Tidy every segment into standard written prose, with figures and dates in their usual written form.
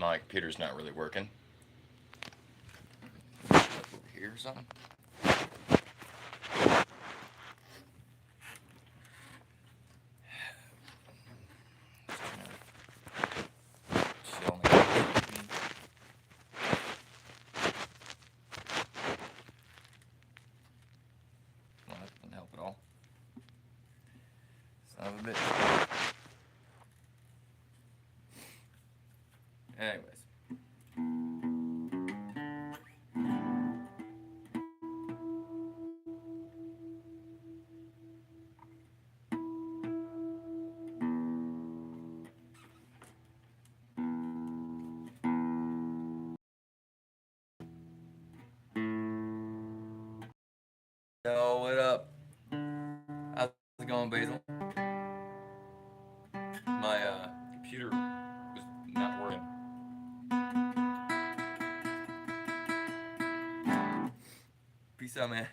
My computer's not really working. Over here or something. Chill. Well, that doesn't help at all. Son of a bitch. Anyways. Yo, what up? How's it going, Basil? My computer was not working. Peace out, man.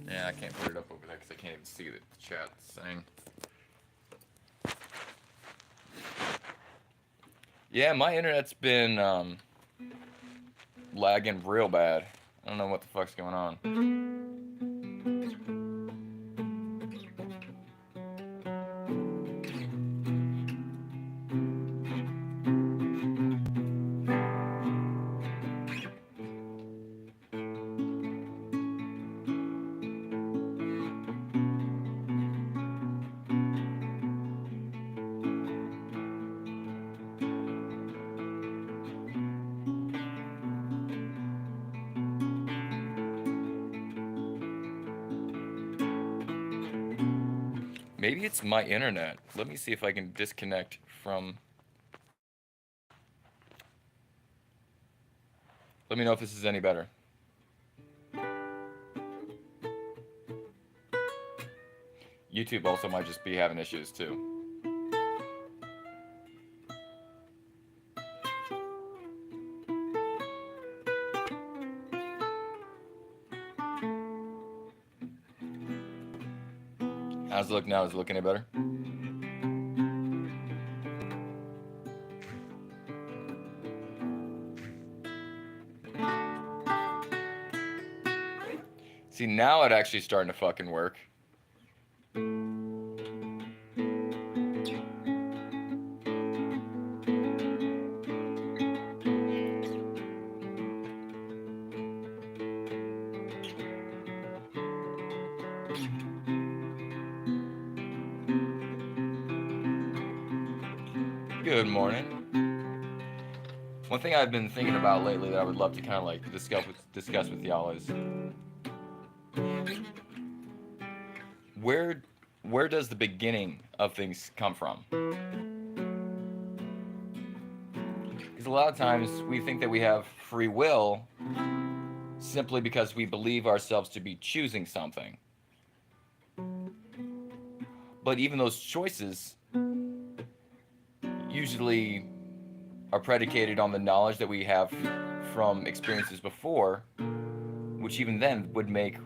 Yeah, I can't put it up over there because I can't even see the chat saying. Yeah, my internet's been lagging real bad. I don't know what the fuck's going on. Maybe it's my internet. Let me see if I can disconnect from. Let me know if this is any better. YouTube also might just be having issues too. How's it look now? Is it looking any better? See, now it actually starting to fucking work. Good morning. One thing I've been thinking about lately that I would love to kind of like discuss with y'all is where does the beginning of things come from? Because a lot of times we think that we have free will simply because we believe ourselves to be choosing something. But even those choices usually are predicated on the knowledge that we have from experiences before, which even then would make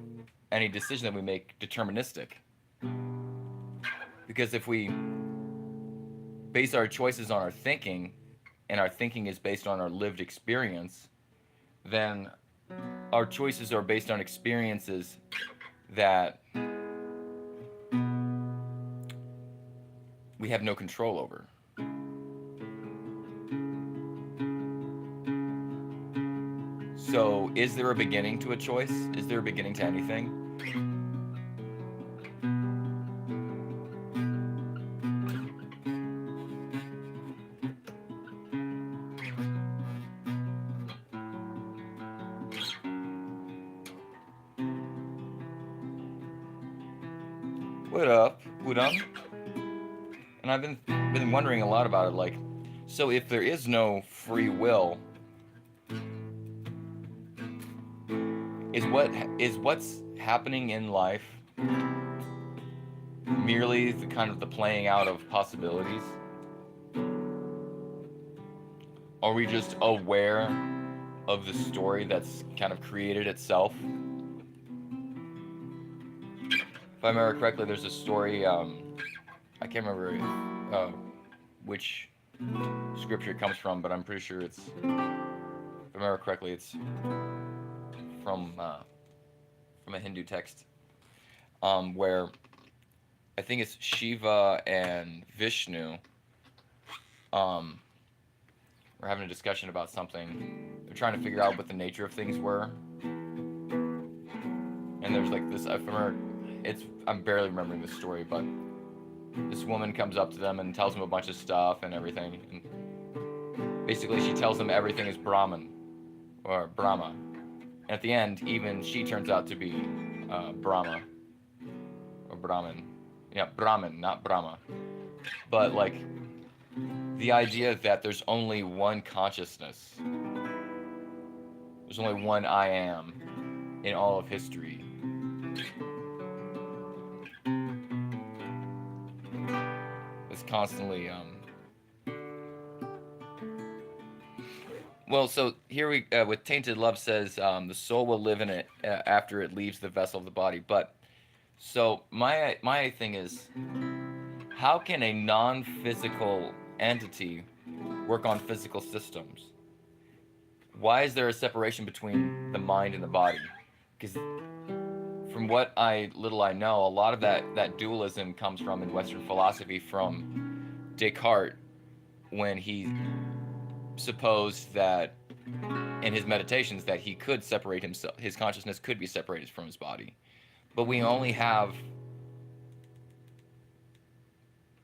any decision that we make deterministic. Because if we base our choices on our thinking, and our thinking is based on our lived experience, then our choices are based on experiences that we have no control over. So, is there a beginning to a choice? Is there a beginning to anything? What up, Udam? And I've been wondering a lot about it, like, so if there is no free will, is what's happening in life merely the kind of the playing out of possibilities? Are we just aware of the story that's kind of created itself? If I remember correctly, there's a story. I can't remember which scripture it comes from, but I'm pretty sure it's. If I remember correctly, it's from uh, from a Hindu text, where I think it's Shiva and Vishnu. Um, we're having a discussion about something. They're trying to figure out what the nature of things were, and there's like this. I remember, I'm barely remembering the story, but this woman comes up to them and tells them a bunch of stuff and everything. And basically, she tells them everything is Brahman or Brahma. And at the end, even she turns out to be Brahma or Brahman. Yeah, Brahman, not Brahma. But like the idea that there's only one consciousness, there's only one I am in all of history. It's constantly well, so here we with tainted love says the soul will live in it after it leaves the vessel of the body. But so my thing is, how can a non-physical entity work on physical systems? Why is there a separation between the mind and the body? Because from what little I know, a lot of that dualism comes from in Western philosophy from Descartes, when he supposed that in his meditations that he could separate himself, his consciousness could be separated from his body, but we only have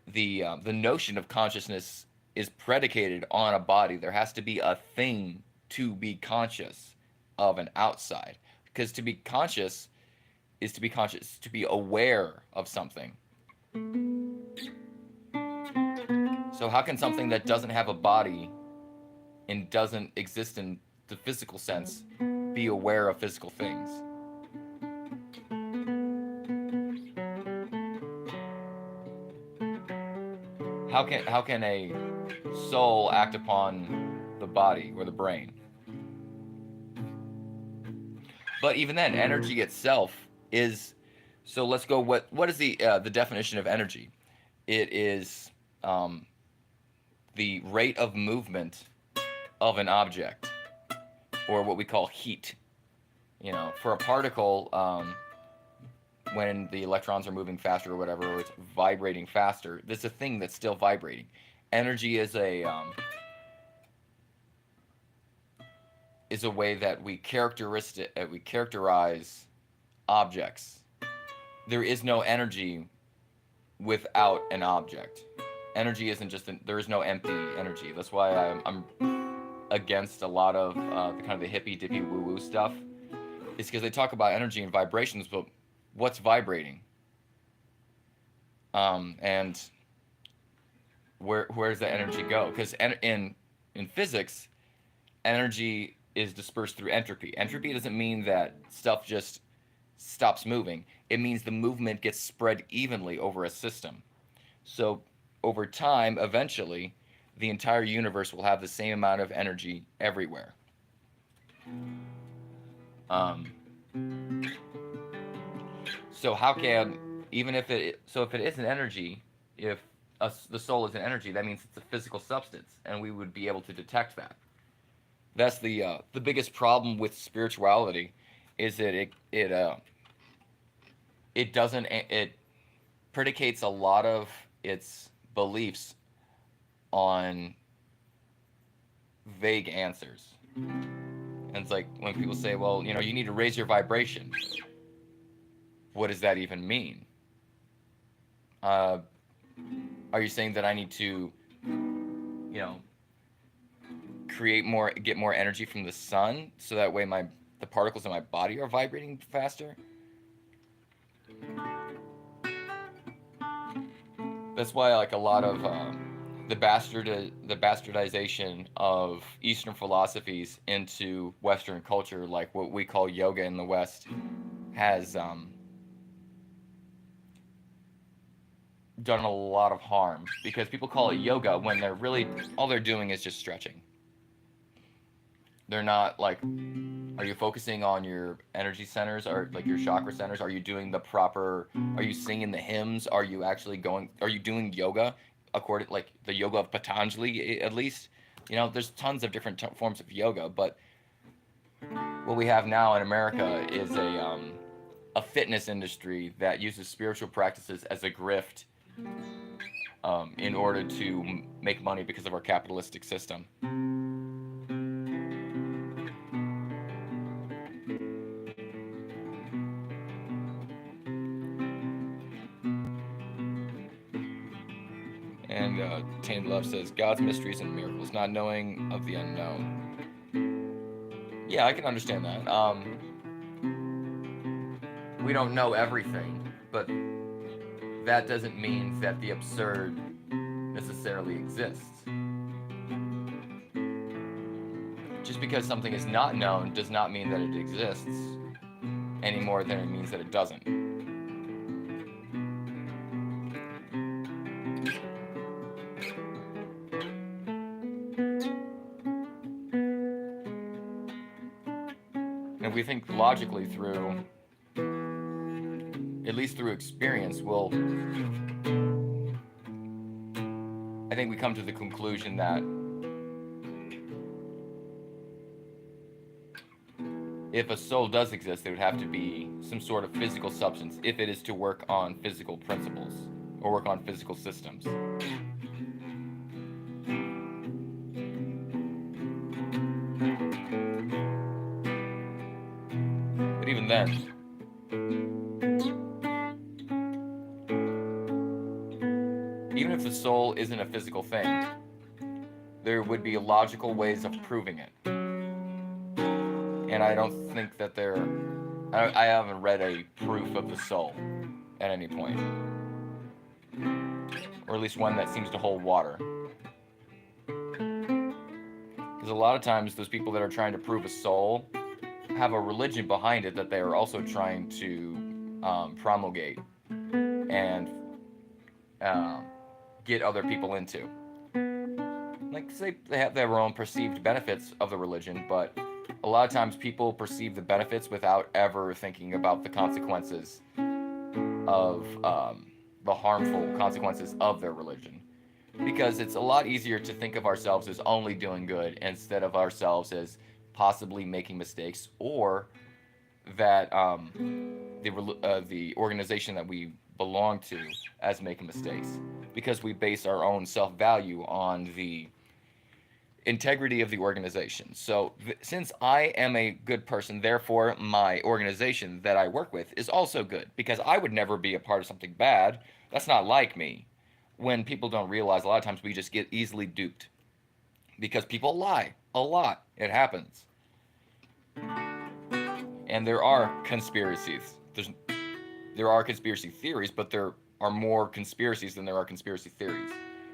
the notion of consciousness is predicated on a body. There has to be a thing to be conscious of an outside, because to be conscious is to be conscious, to be aware of something. So how can something that doesn't have a body and doesn't exist in the physical sense be aware of physical things? How can a soul act upon the body or the brain? But even then, energy itself is. So let's go. What is the definition of energy? It is the rate of movement of an object, or what we call heat. For a particle, when the electrons are moving faster or whatever, or it's vibrating faster, there's a thing that's still vibrating. Energy is a way that we characterize objects. There is no energy without an object. Energy isn't just there is no empty energy. That's why I'm against a lot of the kind of the hippy dippy woo woo stuff. It's because they talk about energy and vibrations, but what's vibrating? And where does the energy go? Because in physics, energy is dispersed through entropy. Entropy doesn't mean that stuff just stops moving. It means the movement gets spread evenly over a system. So over time, eventually, the entire universe will have the same amount of energy everywhere. So how can, even if it is an energy, if the soul is an energy, that means it's a physical substance, and we would be able to detect that. That's the biggest problem with spirituality, is that it predicates a lot of its beliefs on vague answers. And it's like when people say, well, you need to raise your vibration. What does that even mean? Are you saying that I need to, get more energy from the sun, so that way the particles in my body are vibrating faster? That's why, like, a lot of the bastardization of Eastern philosophies into Western culture, like what we call yoga in the West, has done a lot of harm, because people call it yoga when they're really, all they're doing is just stretching. They're not like, are you focusing on your energy centers or like your chakra centers? Are you doing the proper, are you singing the hymns? Are you actually going, are you doing yoga according, like the yoga of Patanjali at least? You know, there's tons of different forms of yoga, but what we have now in America is a fitness industry that uses spiritual practices as a grift in order to make money because of our capitalistic system. And Tainted Love says, God's mysteries and miracles, not knowing of the unknown. Yeah, I can understand that. We don't know everything, but that doesn't mean that the absurd necessarily exists. Just because something is not known does not mean that it exists any more than it means that it doesn't. And if we think logically through, at least through experience, I think we come to the conclusion that if a soul does exist, there would have to be some sort of physical substance if it is to work on physical principles or work on physical systems. But even then, even if the soul isn't a physical thing, there would be logical ways of proving it. And I don't think that I haven't read a proof of the soul at any point. Or at least one that seems to hold water. Because a lot of times those people that are trying to prove a soul have a religion behind it that they are also trying to promulgate and get other people into. Like, say they have their own perceived benefits of the religion, but a lot of times people perceive the benefits without ever thinking about the consequences of the harmful consequences of their religion. Because it's a lot easier to think of ourselves as only doing good instead of ourselves as possibly making mistakes, or that the organization that we belong to as making mistakes, because we base our own self-value on the integrity of the organization. So since I am a good person, therefore my organization that I work with is also good, because I would never be a part of something bad. That's not like me. When people don't realize, a lot of times we just get easily duped because people lie a lot. It happens. And there are conspiracies. There are conspiracy theories, but there are more conspiracies than there are conspiracy theories.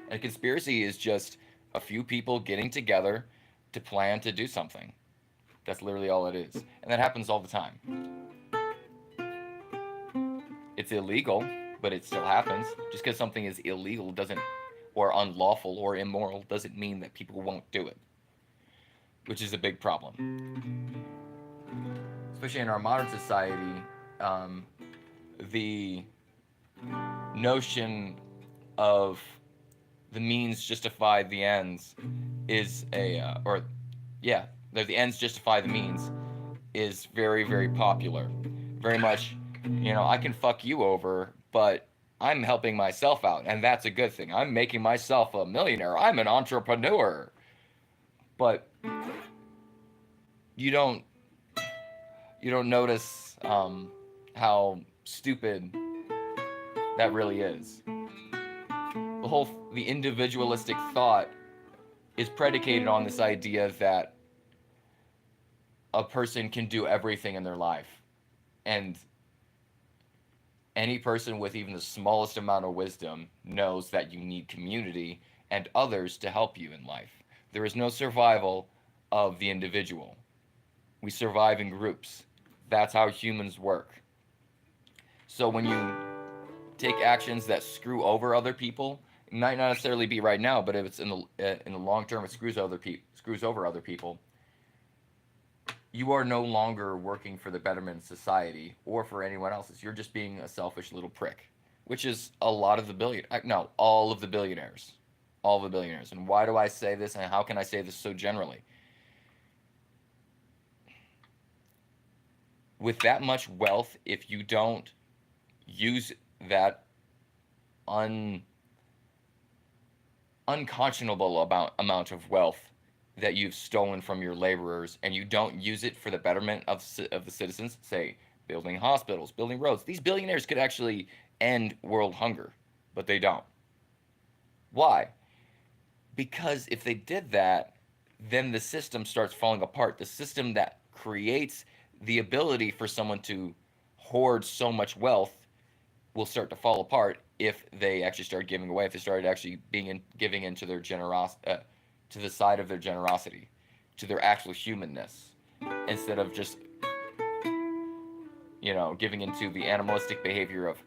And a conspiracy is just a few people getting together to plan to do something. That's literally all it is. And that happens all the time. It's illegal, but it still happens. Just because something is illegal doesn't, or unlawful or immoral, doesn't mean that people won't do it, which is a big problem. Especially in our modern society, the notion of the means justify the ends is the ends justify the means is very, very popular. Very much, I can fuck you over, but I'm helping myself out, and that's a good thing. I'm making myself a millionaire. I'm an entrepreneur. But you don't notice how stupid that really is. The individualistic thought is predicated on this idea that a person can do everything in their life, and any person with even the smallest amount of wisdom knows that you need community and others to help you in life. There is no survival of the individual. We survive in groups. That's how humans work. So when you take actions that screw over other people, it might not necessarily be right now, but if it's in the long term, it screws over other people. you are no longer working for the betterment of society or for anyone else's. You're just being a selfish little prick, which is a lot of the no, all of the billionaires. All of the billionaires. And why do I say this, and how can I say this so generally? With that much wealth, if you don't use that unconscionable amount of wealth that you've stolen from your laborers, and you don't use it for the betterment of the citizens, say building hospitals, building roads, these billionaires could actually end world hunger, but they don't. Why? Because if they did that, then the system starts falling apart. The system that creates the ability for someone to hoard so much wealth will start to fall apart if they actually start giving away. If they started actually giving into their to the side of their generosity, to their actual humanness, instead of just giving into the animalistic behavior of,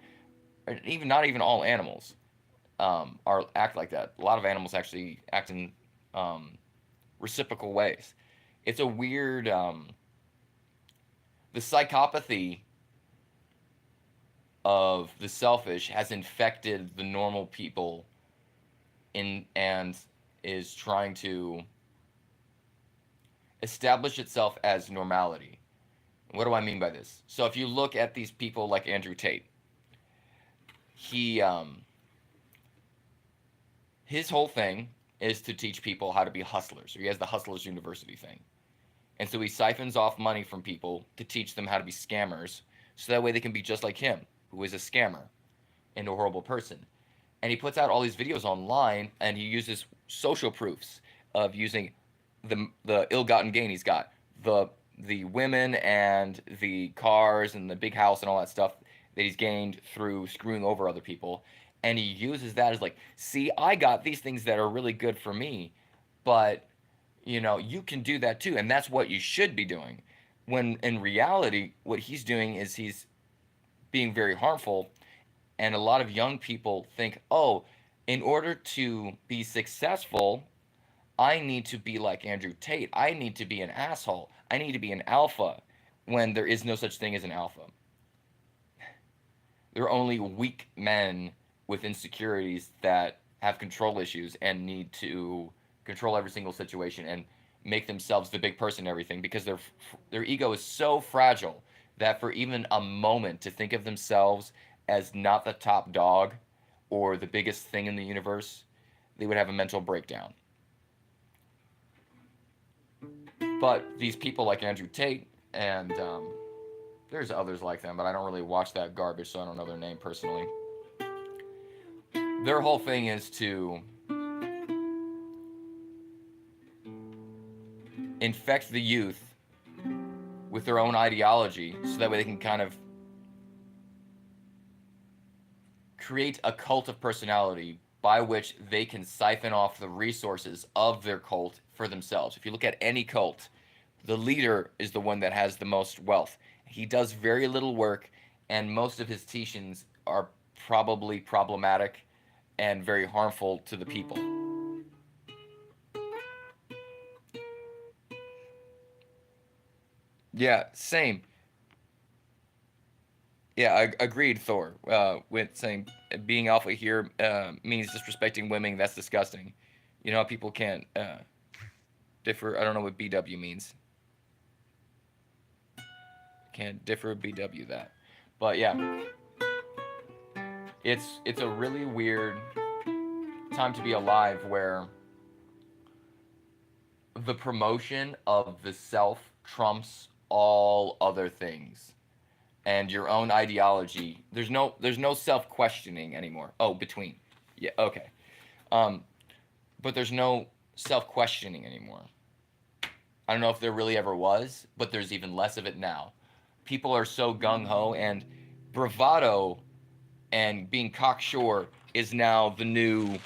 even not even all animals are act like that. A lot of animals actually act in reciprocal ways. It's a weird the psychopathy of the selfish has infected the normal people and is trying to establish itself as normality. What do I mean by this? So if you look at these people like Andrew Tate, he his whole thing is to teach people how to be hustlers. So he has the Hustlers University thing. And so he siphons off money from people to teach them how to be scammers, so that way they can be just like him, who is a scammer and a horrible person. And he puts out all these videos online, and he uses social proofs of using the ill-gotten gain he's got, the women and the cars and the big house and all that stuff that he's gained through screwing over other people. And he uses that as like, see, I got these things that are really good for me, but you can do that too, and that's what you should be doing. When in reality, what he's doing is he's being very harmful, and a lot of young people think, oh, in order to be successful, I need to be like Andrew Tate. I need to be an asshole. I need to be an alpha, when there is no such thing as an alpha. There are only weak men with insecurities that have control issues and need to control every single situation and make themselves the big person and everything, because their ego is so fragile that for even a moment to think of themselves as not the top dog or the biggest thing in the universe, they would have a mental breakdown. But these people like Andrew Tate, and there's others like them, but I don't really watch that garbage, so I don't know their name personally. Their whole thing is to infect the youth with their own ideology, so that way they can kind of create a cult of personality by which they can siphon off the resources of their cult for themselves. If you look at any cult, the leader is the one that has the most wealth. He does very little work, and most of his teachings are probably problematic and very harmful to the people. Yeah, same. Yeah, I agreed, Thor. With saying being alpha here means disrespecting women. That's disgusting. You know, people can't differ. I don't know what BW means. Can't differ BW that. But yeah, it's a really weird time to be alive, where the promotion of the self trumps all other things, and your own ideology. There's no self questioning anymore. Oh, between, yeah, okay, um, but there's no self questioning anymore. I don't know if there really ever was, but there's even less of it now. People are so gung ho, and bravado and being cocksure is now the new.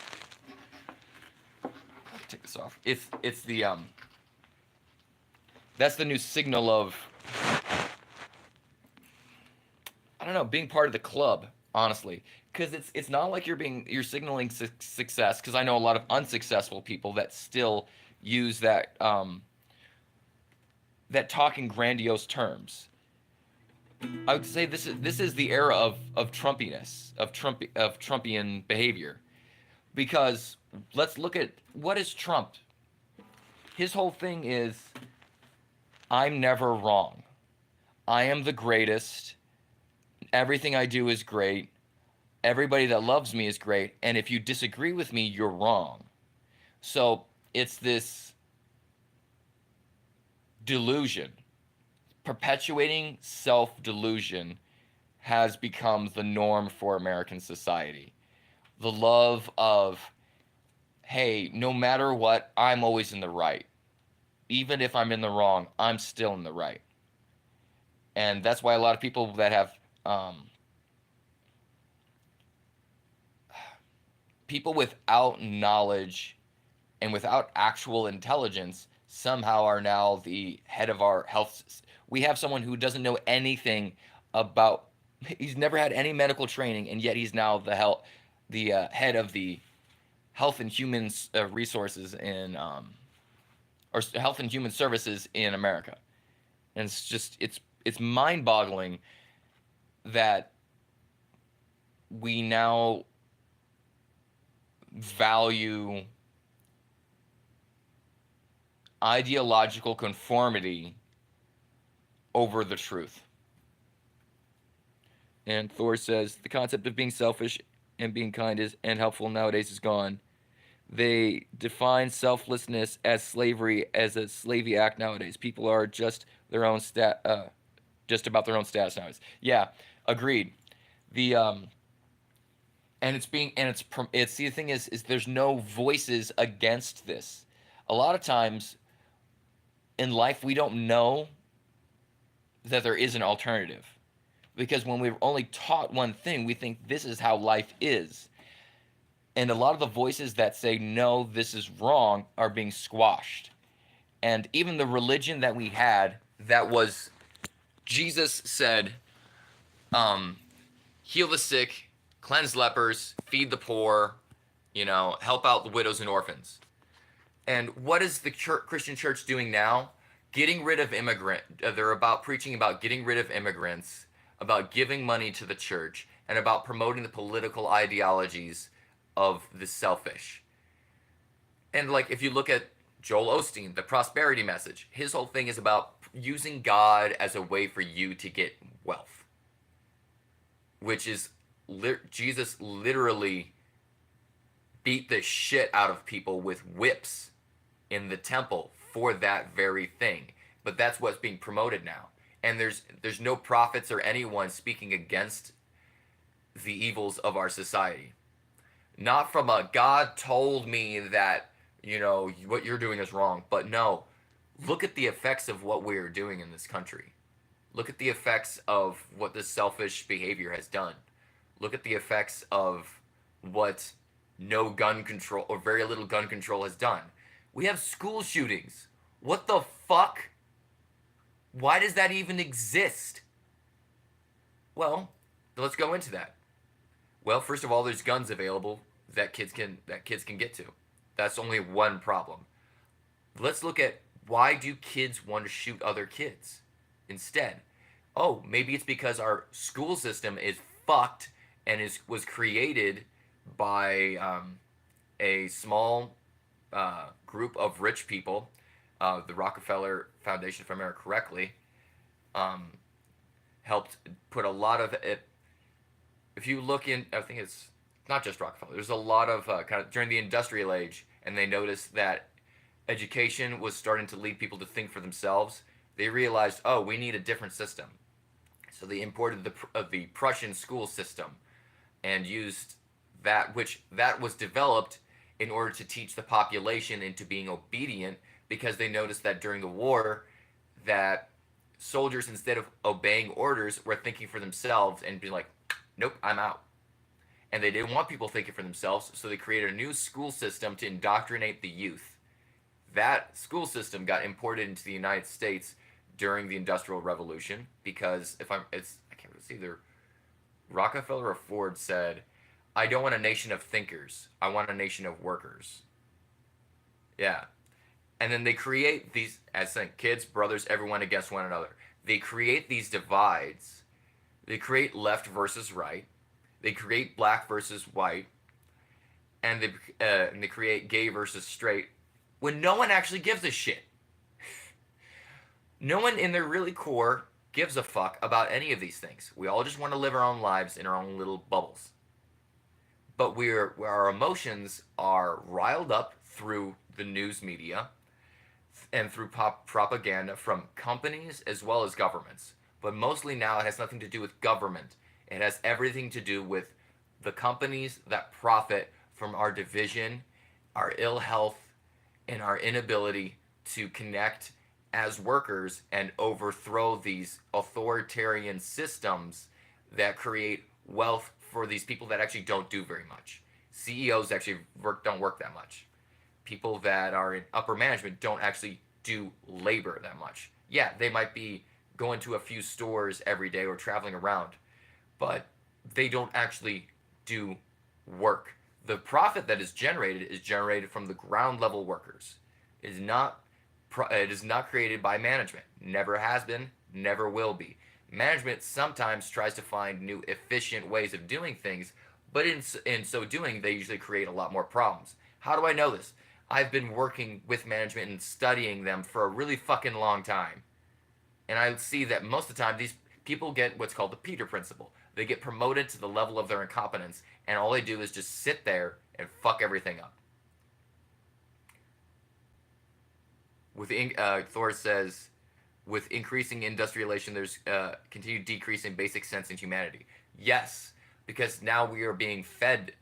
Take this off. It's the that's the new signal of, I don't know, being part of the club, honestly, because it's not like you're signaling success. Because I know a lot of unsuccessful people that still use that that talk in grandiose terms. I would say this is the era of Trumpiness, of Trumpian behavior. Because let's look at what is Trump. His whole thing is, I'm never wrong. I am the greatest. Everything I do is great. Everybody that loves me is great. And if you disagree with me, you're wrong. So it's this delusion. Perpetuating self delusion has become the norm for American society. The love of, hey, no matter what, I'm always in the right. Even if I'm in the wrong, I'm still in the right. And that's why a lot of people that have people without knowledge and without actual intelligence somehow are now the head of our health. We have someone who doesn't know anything about. He's never had any medical training, and yet he's now the head of the Health and Human Resources in, or Health and Human Services in America. And it's mind-boggling that we now value ideological conformity over the truth. And Thor says the concept of being selfish and being kind and helpful nowadays is gone. They define selflessness as slavery, as a slavey act nowadays. People are just just about their own status nowadays. Yeah, agreed. The and it's the thing is there's no voices against this. A lot of times in life we don't know that there is an alternative, because when we're only taught one thing, we think this is how life is. And a lot of the voices that say no, this is wrong, are being squashed. And even the religion that we had, that was, Jesus said, heal the sick, cleanse lepers, feed the poor, help out the widows and orphans. And what is the Christian church doing now? Getting rid of they're about preaching about getting rid of immigrants, about giving money to the church, and about promoting the political ideologies of the selfish. And like, if you look at Joel Osteen, the prosperity message, his whole thing is about using God as a way for you to get wealth, which is Jesus literally beat the shit out of people with whips in the temple for that very thing. But that's what's being promoted now. And there's no prophets or anyone speaking against the evils of our society. Not from a God told me that, what you're doing is wrong. But no, look at the effects of what we're doing in this country. Look at the effects of what this selfish behavior has done. Look at the effects of what no gun control or very little gun control has done. We have school shootings. What the fuck? Why does that even exist? Well, let's go into that. Well, first of all, there's guns available that kids can get to. That's only one problem. Let's look at, why do kids want to shoot other kids instead? Oh, maybe it's because our school system is fucked and was created by a small group of rich people. The Rockefeller Foundation, if I remember correctly, helped put a lot of it. If you look in, I think it's not just Rockefeller. There's a lot of kind of during the industrial age, and they noticed that education was starting to lead people to think for themselves. They realized, oh, we need a different system. So they imported the Prussian school system and used that was developed in order to teach the population into being obedient, because they noticed that during the war that soldiers, instead of obeying orders, were thinking for themselves and being like, nope, I'm out. And they didn't want people thinking for themselves, so they created a new school system to indoctrinate the youth. That school system got imported into the United States during the Industrial Revolution, because I can't remember, it's either Rockefeller or Ford said, I don't want a nation of thinkers, I want a nation of workers. Yeah. And then they create these, as saying, kids, brothers, everyone against one another. They create these divides. They create left versus right. They create black versus white, and they create gay versus straight. When no one actually gives a shit. No one in their really core gives a fuck about any of these things. We all just want to live our own lives in our own little bubbles. But our emotions are riled up through the news media and through propaganda from companies as well as governments. But mostly now it has nothing to do with government. It has everything to do with the companies that profit from our division, our ill health, and our inability to connect as workers and overthrow these authoritarian systems that create wealth for these people that actually don't do very much. CEOs actually don't work that much. People that are in upper management don't actually do labor that much. Yeah, they might be going to a few stores every day or traveling around, but they don't actually do work. The profit that is generated from the ground level workers. It is not created by management. Never has been, never will be. Management sometimes tries to find new efficient ways of doing things, but in so doing, they usually create a lot more problems. How do I know this? I've been working with management and studying them for a really fucking long time. And I see that most of the time these people get what's called the Peter Principle. They get promoted to the level of their incompetence, and all they do is just sit there and fuck everything up. Thor says, with increasing industrialization, there's continued decrease in basic sense in humanity. Yes, because now we are being fed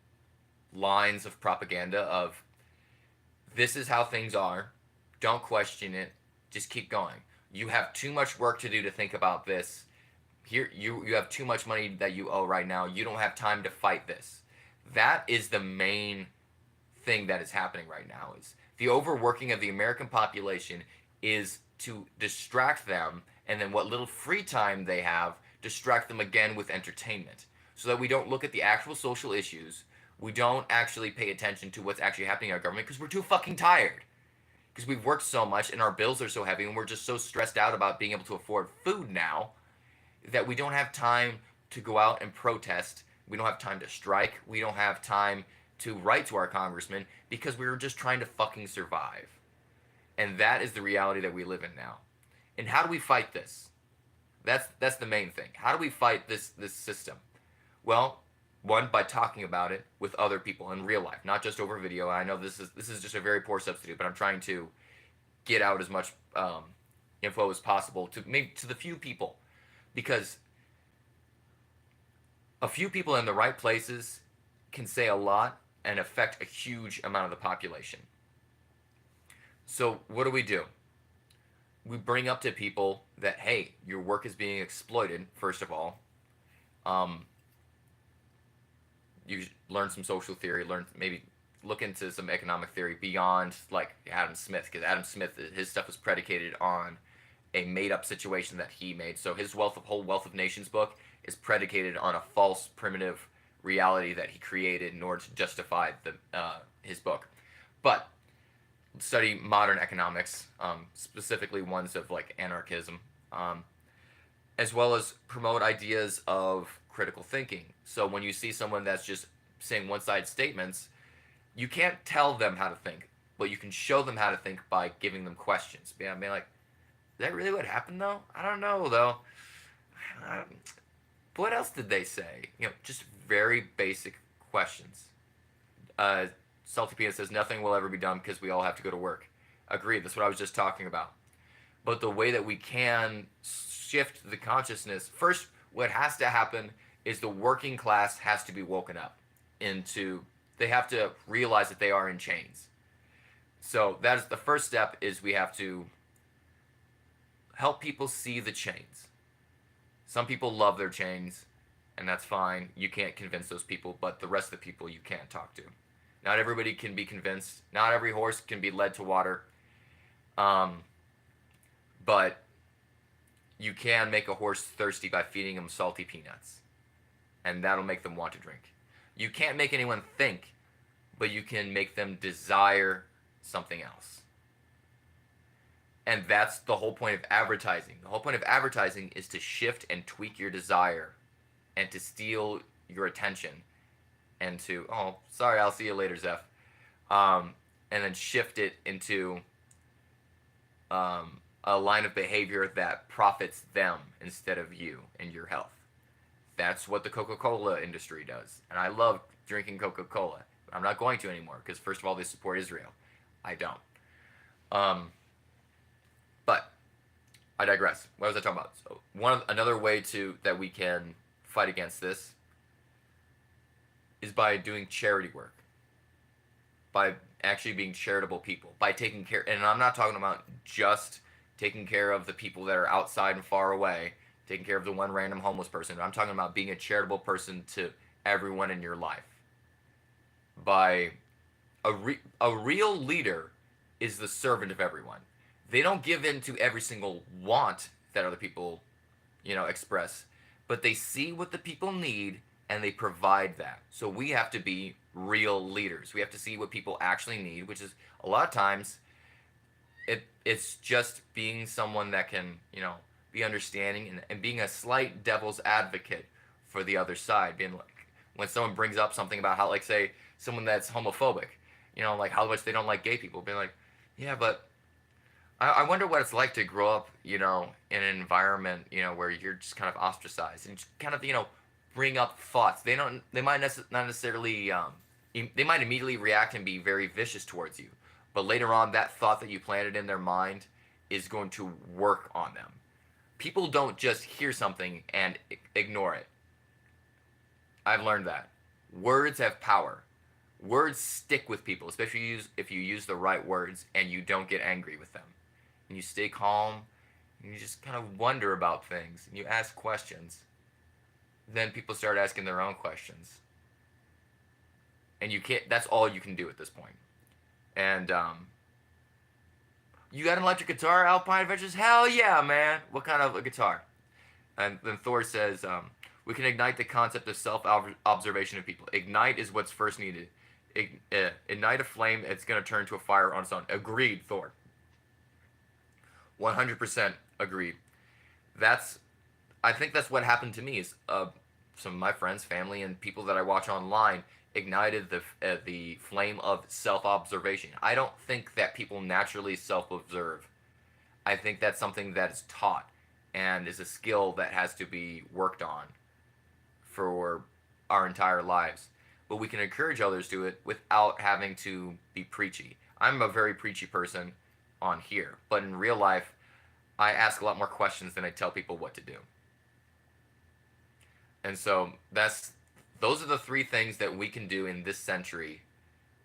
lines of propaganda of this is how things are. Don't question it. Just keep going. You have too much work to do to think about this. Here, you have too much money that you owe right now. You don't have time to fight this. That is the main thing that is happening right now. Is the overworking of the American population is to distract them, and then what little free time they have, distract them again with entertainment, so that we don't look at the actual social issues. We don't actually pay attention to what's actually happening in our government because we're too fucking tired. Because we've worked so much and our bills are so heavy and we're just so stressed out about being able to afford food now that we don't have time to go out and protest. We don't have time to strike. We don't have time to write to our congressman because we were just trying to fucking survive. And that is the reality that we live in now. And how do we fight this? That's the main thing. How do we fight this system? Well, one, by talking about it with other people in real life, not just over video. I know this is just a very poor substitute, but I'm trying to get out as much info as possible to the few people, because a few people in the right places can say a lot and affect a huge amount of the population. So what do? We bring up to people that, hey, your work is being exploited, first of all. You learn some social theory, maybe look into some economic theory beyond like Adam Smith, because Adam Smith, his stuff was predicated on a made-up situation that he made. So his whole Wealth of Nations book is predicated on a false, primitive reality that he created in order to justify his book. But study modern economics, specifically ones of like anarchism, as well as promote ideas of critical thinking. So when you see someone that's just saying one-sided statements, you can't tell them how to think, but you can show them how to think by giving them questions. Being like, is that really what happened though? I don't know though. What else did they say? Just very basic questions. Salty Peanut says nothing will ever be done because we all have to go to work. Agreed. That's what I was just talking about. But the way that we can shift the consciousness, first, what has to happen is the working class has to be woken up they have to realize that they are in chains. So that is the first step, is we have to help people see the chains. Some people love their chains, and that's fine. You can't convince those people, but the rest of the people you can't talk to. Not everybody can be convinced. Not every horse can be led to water. But you can make a horse thirsty by feeding them salty peanuts, and that'll make them want to drink. You can't make anyone think, but you can make them desire something else. And that's the whole point of advertising. The whole point of advertising is to shift and tweak your desire and to steal your attention and to, oh, sorry, I'll see you later, Zeph. And then shift it into a line of behavior that profits them instead of you and your health. That's what the Coca-Cola industry does. And I love drinking Coca-Cola. I'm not going to anymore because, first of all, they support Israel. I don't. But I digress. What was I talking about? So another way that we can fight against this is by doing charity work, by actually being charitable people, by taking care. And I'm not talking about just taking care of the people that are outside and far away, taking care of the one random homeless person. I'm talking about being a charitable person to everyone in your life. By a real leader is the servant of everyone. They don't give in to every single want that other people, express, but they see what the people need and they provide that. So we have to be real leaders. We have to see what people actually need, which is a lot of times it's just being someone that can, be understanding and being a slight devil's advocate for the other side. Being like, when someone brings up something about how, like, say, someone that's homophobic, like how much they don't like gay people, being like, yeah, but I wonder what it's like to grow up, in an environment, where you're just kind of ostracized and just kind of, bring up thoughts. They might not necessarily, they might immediately react and be very vicious towards you. But later on, that thought that you planted in their mind is going to work on them. People don't just hear something and ignore it. I've learned that. Words have power. Words stick with people, especially if you use the right words and you don't get angry with them. And you stay calm, and you just kind of wonder about things, and you ask questions. Then people start asking their own questions. And that's all you can do at this point. And, you got an electric guitar, Alpine Adventures? Hell yeah, man. What kind of a guitar? And then Thor says, we can ignite the concept of self-observation of people. Ignite is what's first needed. Ignite a flame, it's going to turn to a fire on its own. Agreed, Thor. 100% agreed. I think that's what happened to me is some of my friends, family, and people that I watch online ignited the flame of self-observation. I don't think that people naturally self-observe. I think that's something that is taught and is a skill that has to be worked on for our entire lives. But we can encourage others to it without having to be preachy. I'm a very preachy person on here, but in real life, I ask a lot more questions than I tell people what to do. And so those are the three things that we can do in this century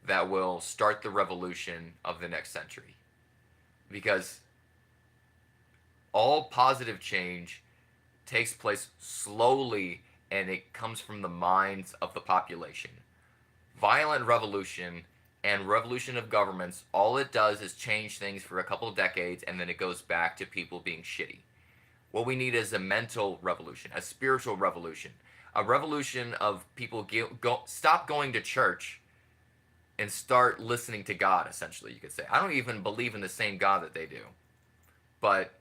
that will start the revolution of the next century. Because all positive change takes place slowly and it comes from the minds of the population. Violent revolution and revolution of governments, all it does is change things for a couple of decades and then it goes back to people being shitty. What we need is a mental revolution, a spiritual revolution, a revolution of people stop going to church and start listening to God, essentially, you could say. I don't even believe in the same God that they do. But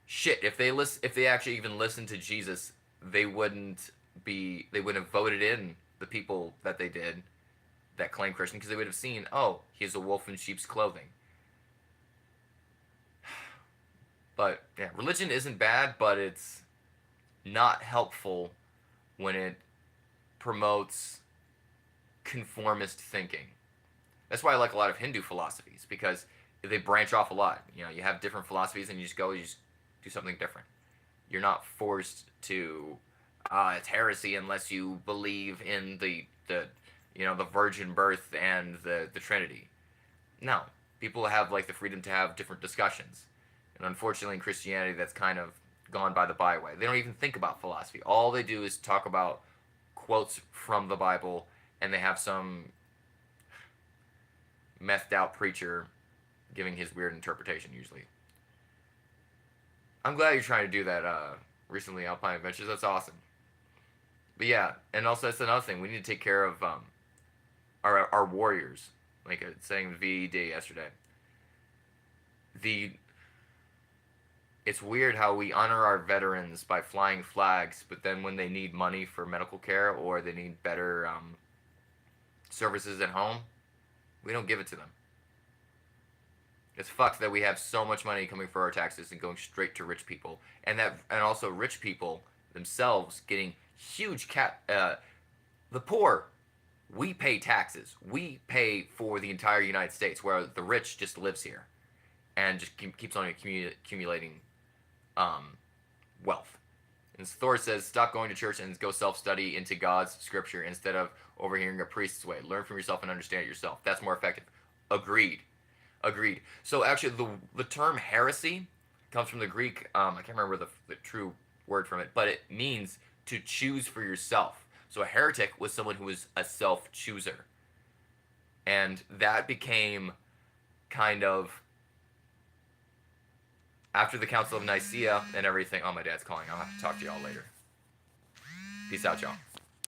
shit, if they actually even listened to Jesus, they wouldn't have voted in the people that they did that claim Christian, because they would have seen, oh, he's a wolf in sheep's clothing. But yeah, religion isn't bad, but it's not helpful when it promotes conformist thinking. That's why I like a lot of Hindu philosophies, because they branch off a lot. You have different philosophies and you just do something different. You're not forced to it's heresy unless you believe in the virgin birth and the Trinity. No, people have like the freedom to have different discussions. And unfortunately in Christianity that's kind of gone by the byway. They don't even think about philosophy. All they do is talk about quotes from the Bible, and they have some methed out preacher giving his weird interpretation usually. I'm glad you're trying to do that recently, Alpine Adventures. That's awesome. But yeah, and also that's another thing. We need to take care of our warriors. Like I was saying the VED yesterday. the it's weird how we honor our veterans by flying flags, but then when they need money for medical care or they need better services at home, we don't give it to them. It's fucked that we have so much money coming for our taxes and going straight to rich people, and also rich people themselves getting huge the poor, we pay taxes. We pay for the entire United States, where the rich just lives here and just keeps on accumulating wealth. And Thor says, stop going to church and go self-study into God's scripture instead of overhearing a priest's way. Learn from yourself and understand it yourself. That's more effective. Agreed. So actually, the term heresy comes from the Greek. I can't remember the true word from it, but it means to choose for yourself. So a heretic was someone who was a self-chooser. And that became kind of, after the Council of Nicaea and everything. Oh, my dad's calling. I'll have to talk to y'all later. Peace out, y'all.